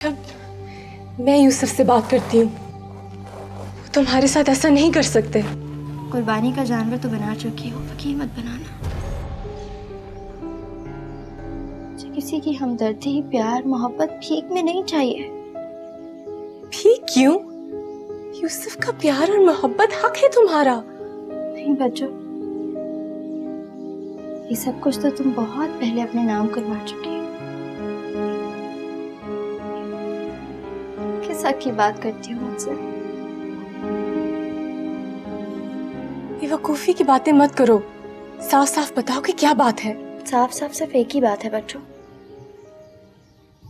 अब मैं यूसुफ से बात करती हूँ, वो तुम्हारे साथ ऐसा नहीं कर सकते। कुर्बानी का जानवर तो बना चुकी हो, फकीर मत बनाना। मुझे किसी की हमदर्दी, प्यार, मोहब्बत भीख में नहीं चाहिए। भीख क्यों? यूसुफ का प्यार और मोहब्बत हक है तुम्हारा। नहीं बच्चों, ये सब कुछ तो तुम बहुत पहले अपने नाम करवा चुके हो। किस हक की बात करती हो मुझसे? बेवकूफी की बातें मत करो, साफ साफ बताओ कि क्या बात है। साफ साफ सिर्फ एक ही बात है बच्चों।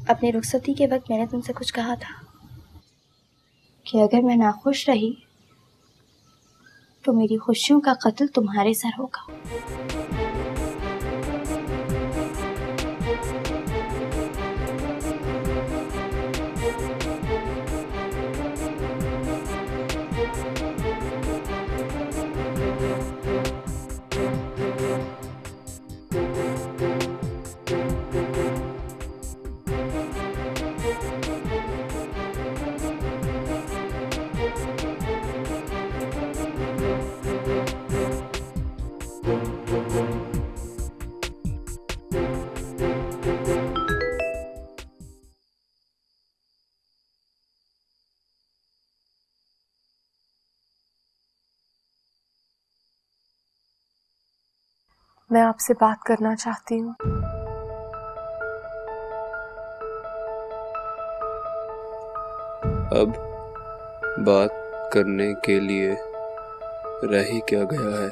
अपनी रुखसती के वक्त मैंने तुमसे कुछ कहा था कि अगर मैं नाखुश रही तो मेरी खुशियों का कत्ल तुम्हारे सर होगा। मैं आपसे बात करना चाहती हूँ। अब बात करने के लिए रह ही क्या गया है?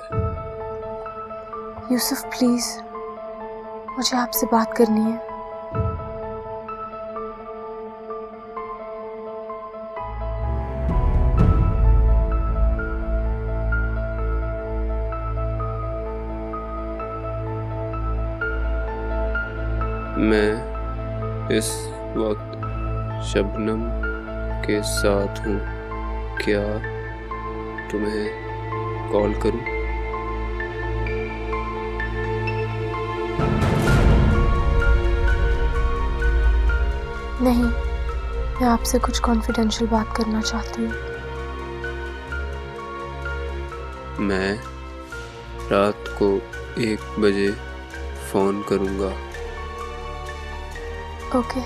यूसुफ प्लीज, मुझे आपसे बात करनी है। मैं इस वक्त शबनम के साथ हूँ, क्या तुम्हें कॉल करूँ? नहीं, मैं आपसे कुछ कॉन्फिडेंशियल बात करना चाहती हूँ। मैं रात को 1 बजे फोन करूँगा। ओके।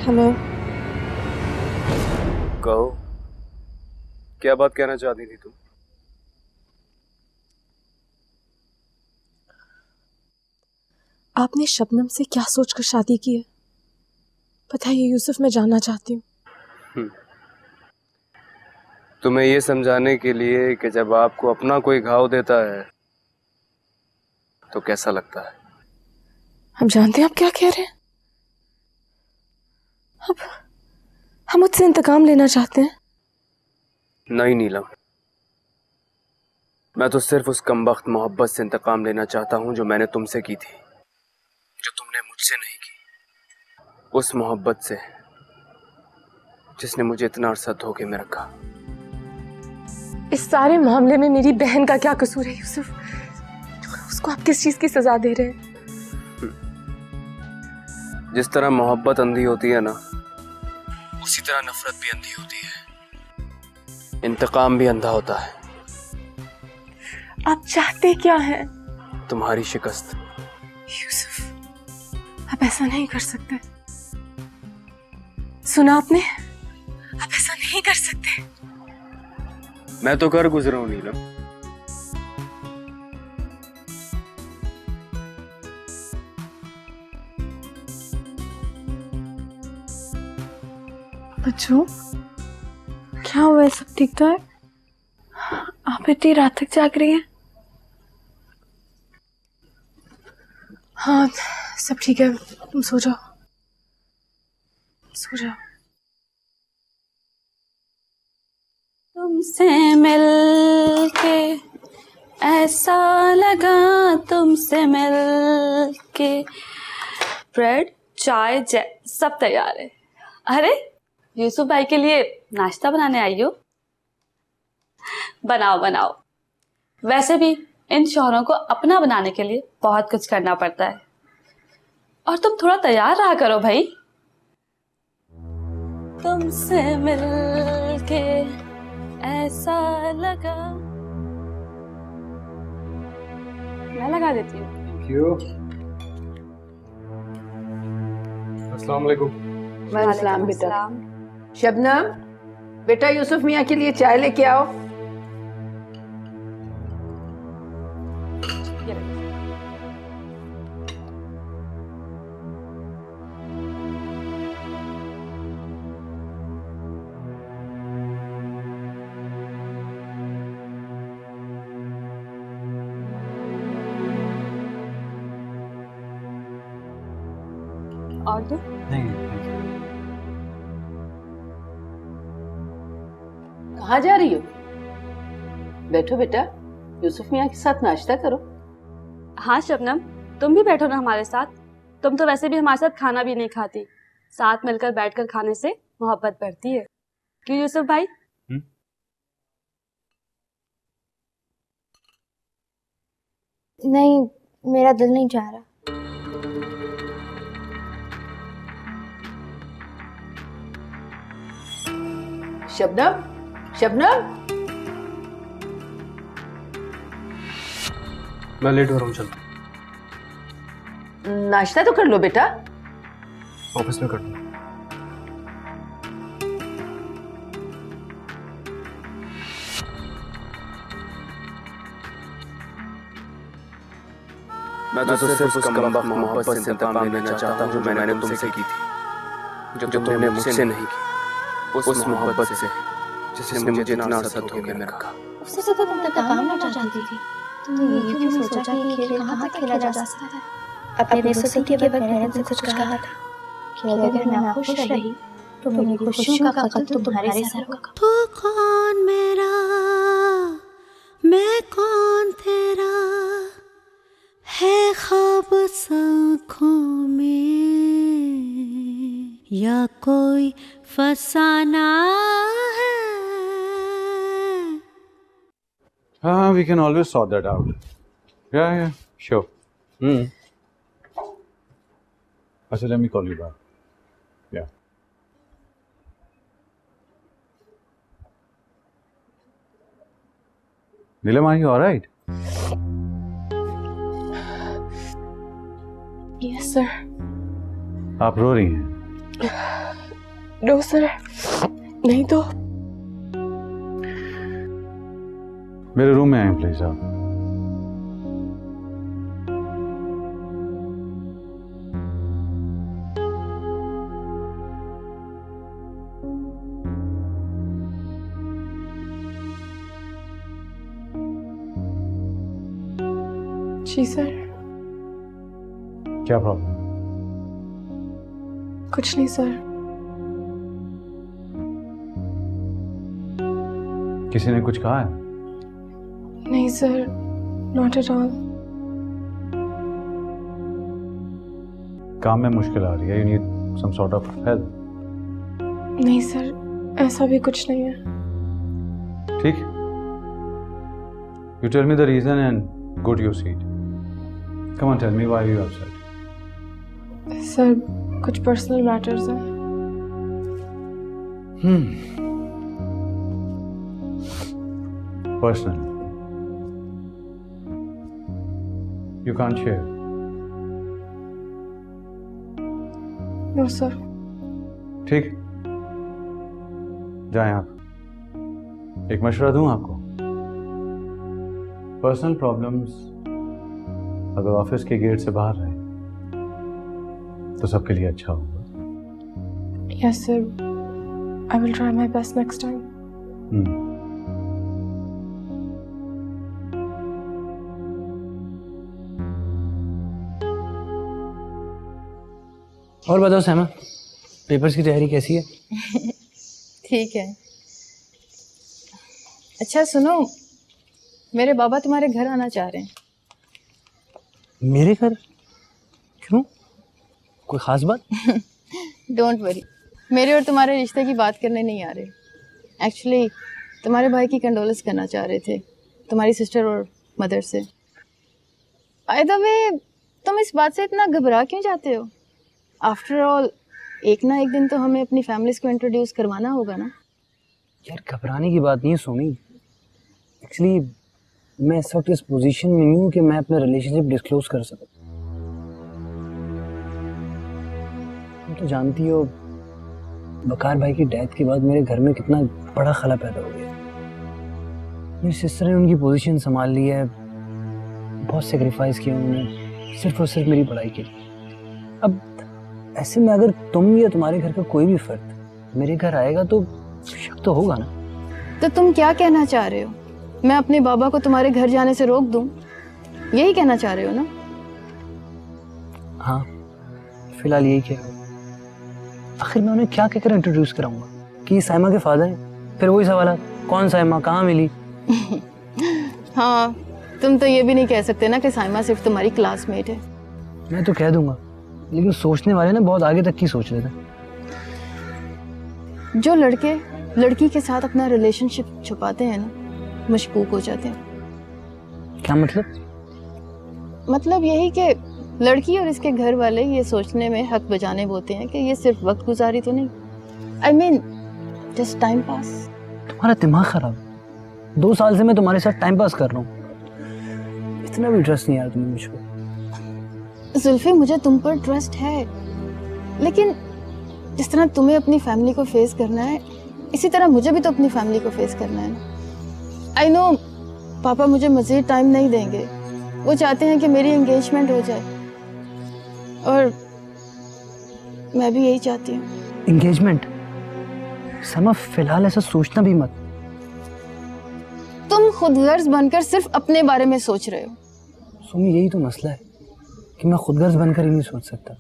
हेलो। कहो, क्या बात कहना चाहती थी तुम? आपने शबनम से क्या सोचकर शादी की है? बताइए यूसुफ, मैं जानना चाहती हूँ। तुम्हें ये समझाने के लिए कि जब आपको अपना कोई घाव देता है तो कैसा लगता है। हम जानते हैं आप क्या कह रहे हैं। अब हम मुझसे इंतकाम लेना चाहते हैं। नहीं नीलम, मैं तो सिर्फ उस कमबख्त मोहब्बत से इंतकाम लेना चाहता हूं जो मैंने तुमसे की थी, जो तुमने मुझसे नहीं की। उस मोहब्बत से जिसने मुझे इतना अरसा धोखे में रखा। इस सारे मामले में मेरी बहन का क्या कसूर है यूसुफ? उसको आप किस चीज की सजा दे रहे हैं? जिस तरह मोहब्बत अंधी होती है ना, उसी तरह नफरत भी अंधी होती है। इंतकाम भी अंधा होता है। आप चाहते क्या हैं? तुम्हारी शिकस्त। यूसुफ, आप ऐसा नहीं कर सकते। सुना आपने? आप ऐसा नहीं कर सकते। मैं तो कर गुजरा हूं नीलम। बच्चों, क्या हुआ है? सब ठीक तो है? आप इतनी रात तक जाग रही हैं? हाँ, सब ठीक है, तुम सो जाओ, सो जाओ। तुमसे मिलके ऐसा लगा, तुमसे मिलके। ब्रेड, चाय, सब तैयार है। अरे यूसुफ भाई के लिए नाश्ता बनाने आई हो? बनाओ बनाओ। वैसे भी इन शौहरों को अपना बनाने के लिए बहुत कुछ करना पड़ता है, और तुम थोड़ा तैयार रहा करो भाई। तुमसे मिलके ऐसा लगा। मैं लगा देती हूँ। Thank you. अस्सलाम वालेकुम। वालेकुम बेटा। शबनम, बेटा यूसुफ मियाँ के लिए चाय लेके आओ। और दो? नहीं, thank you. कहाँ जा रही हो? बैठो बेटा, यूसुफ मियाँ के साथ नाश्ता करो। हाँ शबनम, तुम भी बैठो ना हमारे साथ। तुम तो वैसे भी हमारे साथ खाना भी नहीं खाती। साथ मिलकर बैठकर खाने से मोहब्बत बढ़ती है, क्यों यूसुफ भाई? नहीं, मेरा दिल नहीं चाह रहा। शबनम, शबनम, मैं लेट हो रहा हूँ, चल नाश्ता तो कर लो बेटा। ऑफिस में कर लूँ। मैं तो सिर्फ उस कमबख्त मोहब्बत से इंतकाम लेना चाहता हूँ जो मैंने तुमसे की थी, जो तुमने मुझसे नहीं की। उस मोहब्बत से जिसने मुझे इतना अरसा धोखे में रखा। उससे तो तुम इंतकाम लेना चाहती थी। तुमने ये क्यों नहीं सोचा कि खेल कहाँ तक खेला जा सकता है? अपने दोस्तों के वक्त मैंने तुमसे कुछ कहा था कि अगर मैं नाखुश रही तो मेरी खुशियों का कत्ल तुम्हारे सर होगा। तू कौन मेरा, मैं कौन तेरा, है ख्वाब आँखों में या कोई फसाना है? We can always sort that out. Yeah, sure. Actually, let me call you back. Yeah. Neelam, are you alright? Yes, sir. आप रो रही हैं? No, sir. नहीं तो। मेरे रूम में आए प्लीज आप। जी सर। क्या प्रॉब्लम? कुछ नहीं सर। किसी ने कुछ कहा है? नहीं सर, नॉट एट ऑल। काम में मुश्किल आ रही है, you need some sort of help. नहीं सर, ऐसा भी कुछ नहीं है। ठीक, you tell me the reason and go to your seat. Come on, tell me why you upset. Sir, कुछ पर्सनल मैटर्स हैं। Personal, you can't share. No sir. ठीक, जाएं आप। एक मशवरा दूं आपको, पर्सनल प्रॉब्लम्स अगर ऑफिस के गेट से बाहर रहे तो सबके लिए अच्छा होगा। Yes sir, I will try my best next time. और बताओ सैमा, पेपर्स की तैयारी कैसी है? ठीक है। अच्छा सुनो, मेरे बाबा तुम्हारे घर आना चाह रहे हैं। मेरे घर? क्यों? कोई खास बात? डोंट वरी, मेरे और तुम्हारे रिश्ते की बात करने नहीं आ रहे। एक्चुअली तुम्हारे भाई की कंडोलेंस करना चाह रहे थे, तुम्हारी सिस्टर और मदर से। बाय द वे, तुम इस बात से इतना घबरा क्यों जाते हो? आफ्टर ऑल एक ना एक दिन तो हमें अपनी फैमिलीज को इंट्रोड्यूस करवाना होगा ना। यार घबराने की बात नहीं है सोमी। एक्चुअली मैं इस वक्त इस पोजीशन में हूँ कि मैं अपना रिलेशनशिप डिस्क्लोज कर सकूँ। तुम तो जानती हो वकार भाई की डेथ के बाद मेरे घर में कितना बड़ा खला पैदा हो गया। मेरी सिस्टर ने उनकी पोजीशन संभाल ली है, बहुत सेक्रीफाइस किया उन्होंने सिर्फ और सिर्फ मेरी पढ़ाई के लिए। अब ऐसे में अगर तुम या तुम्हारे घर का कोई भी फर्द मेरे घर आएगा तो शक तो होगा ना। तो तुम क्या कहना चाह रहे हो? मैं अपने बाबा को तुम्हारे घर जाने से रोक दूं? यही कहना चाह रहे हो ना? हाँ, फिलहाल यही कह रहा हूँ। आखिर मैं उन्हें क्या कहकर इंट्रोड्यूस कराऊंगा कि ये साइमा के फादर हैं? फिर वही सवाल है, कौन साइमा, कहाँ मिली? हाँ, तुम तो ये भी नहीं कह सकते ना कि साइमा सिर्फ तुम्हारी क्लासमेट है। मैं तो कह दूंगा, लेकिन सोचने वाले ना बहुत आगे तक की सोच रहे थे। जो लड़के लड़की के साथ अपना रिलेशनशिप छुपाते हैं ना, मशकूक हो जाते हैं। क्या मतलब? मतलब यही कि लड़की और इसके घर वाले ये सोचने में हक बजाने बोते हैं कि ये सिर्फ वक्त गुजारी तो नहीं, I mean just time pass. तुम्हारा दिमाग खराब। 2 साल से मैं तुम्हारे साथ टाइम पास कर रहा हूँ, इतना भी ट्रस्ट नहीं यार तुम्हें मुझको। जुल्फी, मुझे तुम पर ट्रस्ट है, लेकिन जिस तरह तुम्हें अपनी फैमिली को फेस करना है, इसी तरह मुझे भी तो अपनी फैमिली को फेस करना है ना। आई नो पापा मुझे मज़ीद टाइम नहीं देंगे, वो चाहते हैं कि मेरी एंगेजमेंट हो जाए, और मैं भी यही चाहती हूँ। एंगेजमेंट? समा फिलहाल ऐसा सोचना भी मत। तुम खुदगर्ज बनकर सिर्फ अपने बारे में सोच रहे हो। सुमी, यही तो मसला है कि मैं खुदगर्ज बनकर ही नहीं सोच सकता।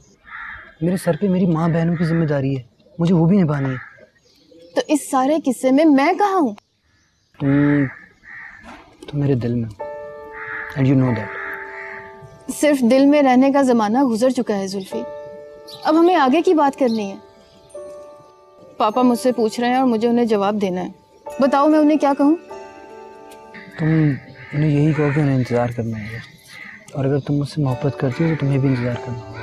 मेरे सर पे मेरी माँ बहनों की जिम्मेदारी है, मुझे वो भी निभानी है। तो इस सारे किस्से में मैं कहाँ हूँ? तुम मेरे दिल में, एंड यू नो दैट। सिर्फ दिल में रहने का जमाना गुजर चुका है जुल्फी, अब हमें आगे की बात करनी है। पापा मुझसे पूछ रहे हैं और मुझे उन्हें जवाब देना है। बताओ मैं उन्हें क्या कहूँ? तुम उन्हें यही कहो कि उन्हें इंतजार करना होगा, और अगर तुम मुझसे मोहब्बत करती हो तो तुम्हें भी इंतजार करना होगा।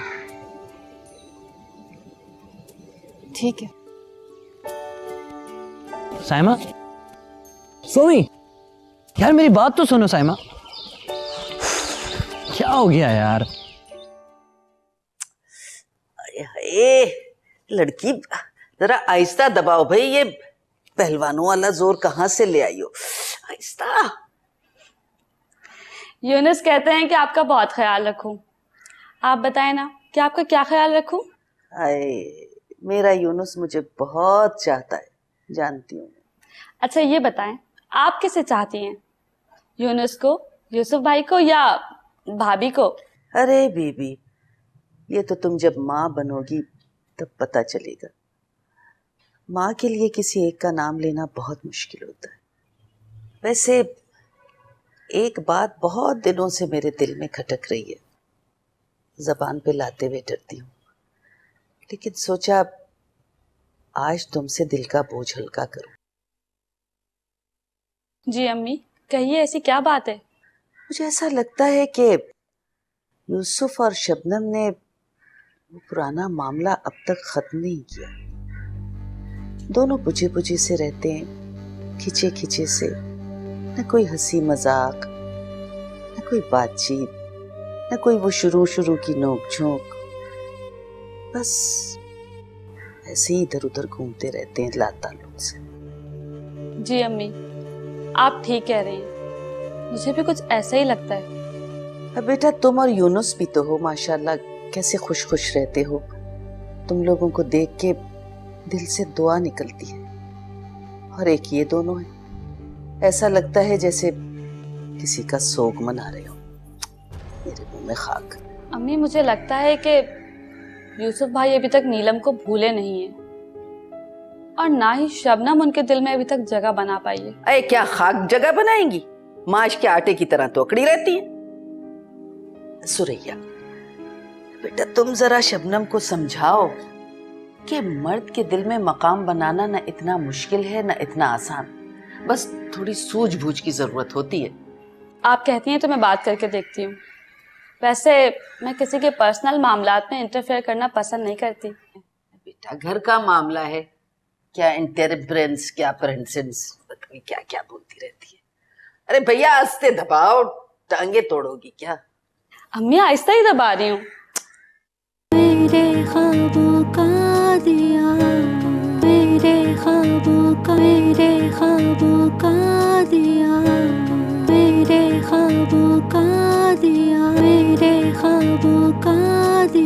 ठीक है। साइमा, सोमी, यार मेरी बात तो सुनो साइमा। क्या हो गया यार? ए लड़की, जरा आहिस्ता दबाओ भाई, ये पहलवानों वाला जोर कहाँ से ले आई हो? आहिस्ता। यूनुस कहते हैं कि आपका बहुत ख्याल रखूं। आप बताएं ना कि आपका क्या ख्याल रखूं? मेरा यूनुस मुझे बहुत चाहता है, जानती हूँ। अच्छा ये बताएं, आप किसे चाहती हैं? यूनुस को, यूसुफ भाई को, या भाभी को? अरे बीबी, ये तो तुम जब माँ बनोगी तब पता चलेगा। माँ के लिए किसी एक का नाम लेना बहुत मुश्किल होता है। वैसे एक बात बहुत दिनों से मेरे दिल में खटक रही है, जबान पे लाते हुए डरती हूँ, लेकिन सोचा आज तुमसे दिल का बोझ हल्का करूं। जी अम्मी, कहिए, ऐसी क्या बात है? मुझे ऐसा लगता है कि यूसुफ और शबनम ने वो पुराना मामला अब तक खत्म नहीं किया। दोनों बुझे बुझे से रहते हैं, खिंचे खिंचे से, न कोई हंसी मजाक, न कोई बातचीत, न कोई वो शुरू की नोक झोंक। बस ऐसे ही इधर उधर घूमते रहते हैं लाताल्लुक से। जी अम्मी, आप ठीक कह रही हैं, मुझे भी कुछ ऐसा ही लगता है। अब बेटा तुम और यूनुस भी तो हो माशाल्लाह, कैसे खुश खुश रहते हो। तुम लोगों को देख के दिल से दुआ निकलती है। और एक ये दोनों है। ऐसा लगता है जैसे किसी का सोग मना रहे हो। मेरे मुंह में खाक। अम्मी मुझे लगता है कि यूसुफ भाई अभी तक नीलम को भूले नहीं है और ना ही शबनम उनके दिल में अभी तक जगह बना पाई है। अरे क्या खाक जगह बनाएंगी? माश के आटे की तरह तो अकड़ी रहती है। सुरैया बेटा, तुम जरा शबनम को समझाओ कि मर्द के दिल में मकाम बनाना ना इतना मुश्किल है ना इतना आसान। बस थोड़ी सूझबूझ की जरूरत होती है। आप कहती हैं तो मैं बात करके देखती हूँ। वैसे मैं किसी के पर्सनल मामलात में इंटरफेयर करना पसंद नहीं करती। बेटा घर का मामला है, क्या इंटरफेरेंस, क्या प्रेजेंस, क्या क्या बोलती रहती है। अरे भैया आस्ते दबाओ, टांगे तोड़ोगी क्या? अम्मी आहिस्ता ही दबा रही हूँ। मेरे ख्वाबों का दिया, मेरे ख्वाबों का दिया, मेरे ख्वाबों का दिया, मेरे ख्वाबों का दिया।